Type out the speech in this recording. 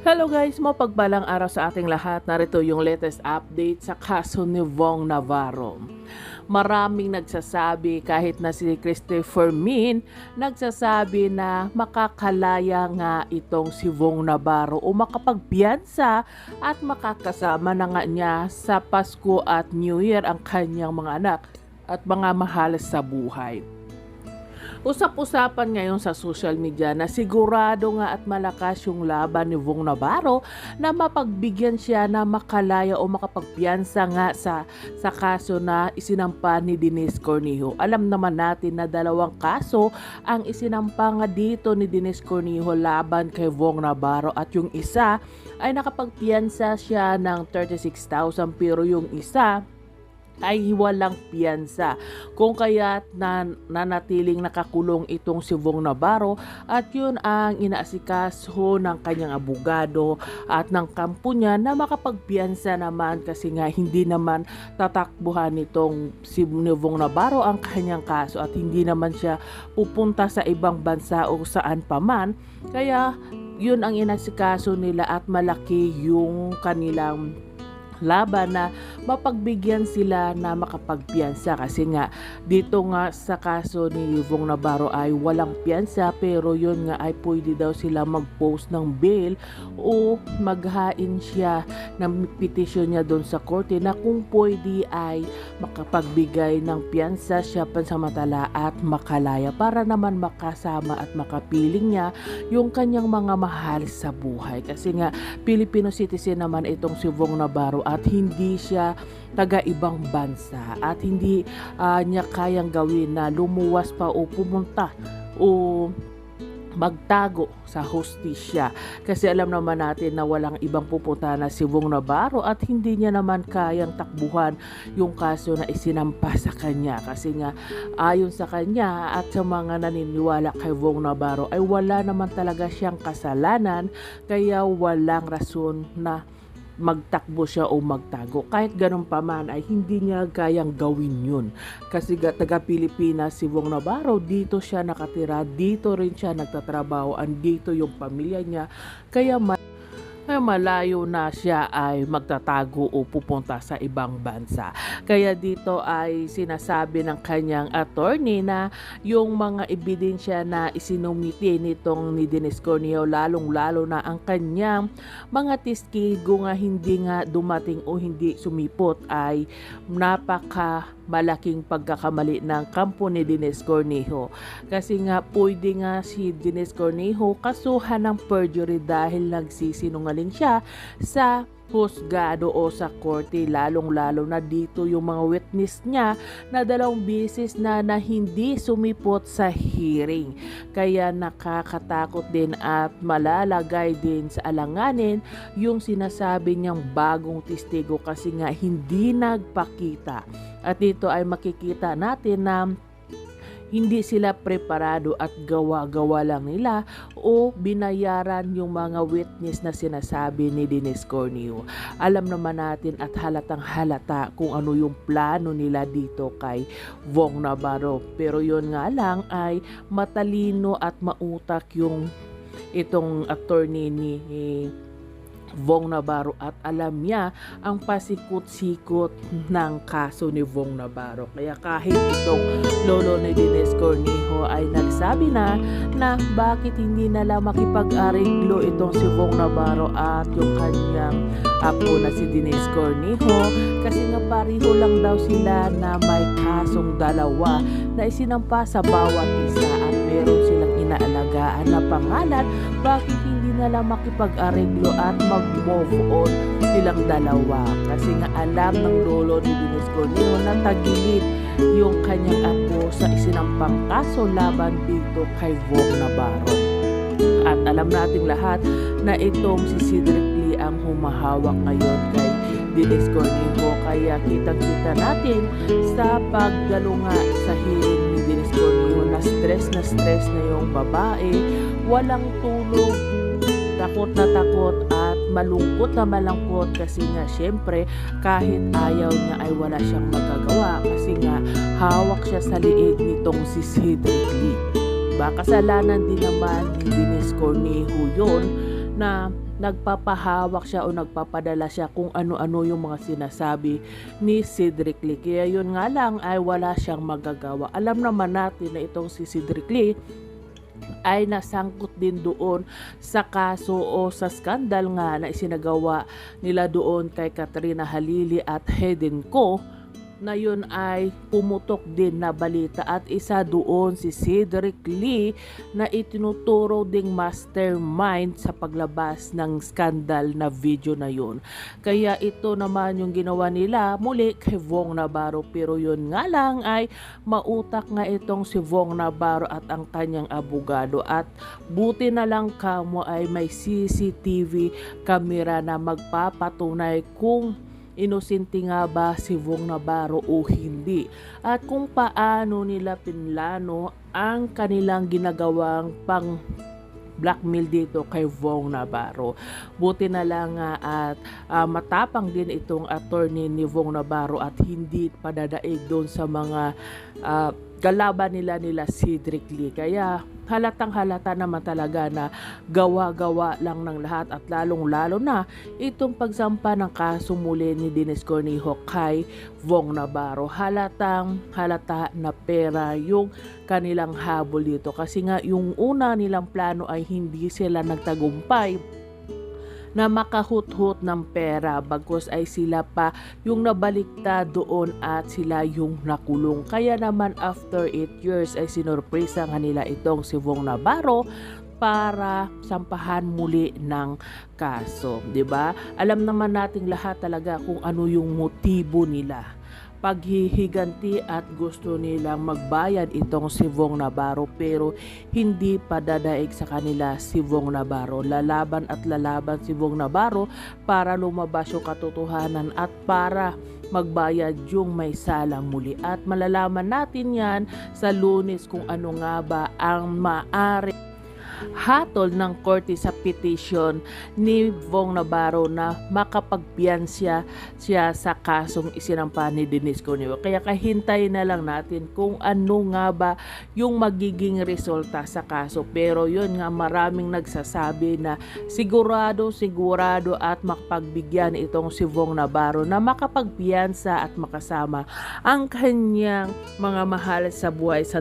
Hello guys, mapagpalang araw sa ating lahat. Narito yung latest update sa kaso ni Vong Navarro. Maraming nagsasabi, kahit na si Christopher Min, nagsasabi na makakalaya nga itong si Vong Navarro o makapagpiyansa at makakasama na nga niya sa Pasko at New Year ang kanyang mga anak at mga mahal sa buhay. Usap-usapan ngayon sa social media na sigurado nga at malakas yung laban ni Vong Navarro na mapagbigyan siya na makalaya o makapagpiyansa nga sa kaso na isinampa ni Denise Cornejo. Alam naman natin na dalawang kaso ang isinampa nga dito ni Denise Cornejo laban kay Vong Navarro, at yung isa ay nakapagpiyansa siya ng 36,000 pero yung isa ay walang piyansa, kung kaya't nanatiling nakakulong itong si Vong Navarro, at yun ang inaasikaso ng kanyang abogado at ng kampo niya na makapagpiyansa naman, kasi nga hindi naman tatakbuhan nitong si Vong Navarro ang kanyang kaso at hindi naman siya pupunta sa ibang bansa o saan paman, kaya yun ang inaasikaso nila at malaki yung kanilang laban na mapagbigyan sila na makapagpiyansa, kasi nga dito nga sa kaso ni Vong Navarro ay walang piyansa, pero yun nga ay pwede daw sila mag-post ng bail o maghain siya ng petisyon niya doon sa korte na kung pwede ay makapagbigay ng piyansa siya pansamantala at makalaya para naman makasama at makapiling niya yung kanyang mga mahal sa buhay, kasi nga Filipino citizen naman itong si Vong Navarro at hindi siya taga ibang bansa at hindi niya kayang gawin na lumuwas pa o pumunta o magtago sa hustisya, kasi alam naman natin na walang ibang pupunta na si Vong Navarro at hindi niya naman kayang takbuhan yung kaso na isinampa sa kanya, kasi nga ayon sa kanya at sa mga naniniwala kay Vong Navarro ay wala naman talaga siyang kasalanan, kaya walang rason na magtakbo siya o magtago. Kahit ganun pa man ay hindi niya kayang gawin yun, kasi taga Pilipinas si Vong Navarro, dito siya nakatira, dito rin siya nagtatrabaho, andito yung pamilya niya, kaya malayo na siya ay magtatago o pupunta sa ibang bansa. Kaya dito ay sinasabi ng kanyang attorney na yung mga ebidensya na isinumiti nitong ni Denise Cornejo, lalong-lalo na ang kanyang mga testigo nga hindi nga dumating o hindi sumipot, ay malaking pagkakamali ng kampo ni Denise Cornejo, kasi nga pwede nga si Denise Cornejo kasuhan ng perjury dahil nagsisinungaling siya sa husgado o sa korte, lalong-lalo na dito yung mga witness niya na 2 beses na hindi sumipot sa hearing, kaya nakakatakot din at malalagay din sa alanganin yung sinasabi niyang bagong testigo, kasi nga hindi nagpakita. At dito ay makikita natin na hindi sila preparado at gawa-gawa lang nila o binayaran yung mga witness na sinasabi ni Denise Cornejo. Alam naman natin at halatang halata kung ano yung plano nila dito kay Vong Navarro, pero yun nga lang ay matalino at mautak yung itong attorney ni Vong Navarro at alam niya ang pasikot-sikot ng kaso ni Vong Navarro, kaya kahit itong lolo ni Denise Cornejo ay nagsabi na bakit hindi nala makipag-ariglo itong si Vong Navarro at yung kanyang apo na si Denise Cornejo, kasi nga pareho lang daw sila na may kasong dalawa na isinampa sa bawat isa at meron silang inaalagaan na pangalan. Bakit hindi nila makipag-ariglo at mag-move on silang dalawa, kasi nga alam ng lolo ni Denise Cornejo na tagilid yung kanyang apo sa isinampang kaso laban dito kay Vong Navarro. At alam nating lahat na itong si Cedric Lee ang humahawak ngayon kay Denise Cornejo, kaya kitang-kita natin sa pagdalo nga sa hearing ni Denise Cornejo na stress na yung babae, walang tulog, takot na takot at malungkot na malungkot, kasi nga syempre kahit ayaw niya ay wala siyang magagawa, kasi nga hawak siya sa liig nitong si Cedric Lee. Kasalanan din naman ni Denise Cornejo yun na nagpapahawak siya o nagpapadala siya kung ano-ano yung mga sinasabi ni Cedric Lee. Kaya yun nga lang ay wala siyang magagawa. Alam naman natin na itong si Cedric Lee ay nasangkot din doon sa kaso o sa skandal nga na isinagawa nila doon kay Katrina Halili at Hayden Ko, na yun ay pumutok din na balita at isa doon si Cedric Lee na itinuturo ding mastermind sa paglabas ng skandal na video na yun. Kaya ito naman yung ginawa nila muli kay Vong Navarro, pero yun nga lang ay mautak nga itong si Vong Navarro at ang kanyang abogado, at buti na lang kamo ay may CCTV camera na magpapatunay kung inosente nga ba si Vong Navarro o hindi, at kung paano nila pinlano ang kanilang ginagawang pang blackmail dito kay Vong Navarro. Buti na lang at matapang din itong attorney ni Vong Navarro at hindi padadaig doon sa mga kalaban nila Cedric Lee. Kaya halatang halata naman talaga na gawa-gawa lang ng lahat, at lalong-lalo na itong pagsampa ng kaso muli ni Dennis Cornejo kay Vong Navarro. Halatang halata na pera yung kanilang habol dito, kasi nga yung una nilang plano ay hindi sila nagtagumpay na makahuthut ng pera, bagkus ay sila pa yung nabaliktad doon at sila yung nakulong. Kaya naman after 8 years ay sinurpresa nga nila itong si Vong Navarro para sampahan muli ng kaso, 'di ba? Alam naman nating lahat talaga kung ano yung motibo nila, paghihiganti, at gusto nilang magbayad itong si Vong Navarro, pero hindi pa dadaig sa kanila si Vong Navarro. Lalaban at lalaban si Vong Navarro para lumabas yung katotohanan at para magbayad yung may sala muli. At malalaman natin yan sa Lunes kung ano nga ba ang maaari hatol ng korte sa petition ni Vong Navarro na makapagpiyansa siya sa kasong isinampa ni Dennis Cornejo. Kaya kahintayin na lang natin kung ano nga ba yung magiging resulta sa kaso. Pero yun nga, maraming nagsasabi na sigurado at makapagbigyan itong si Vong Navarro na makapagpiyansa at makasama ang kanyang mga mahal sa buhay sa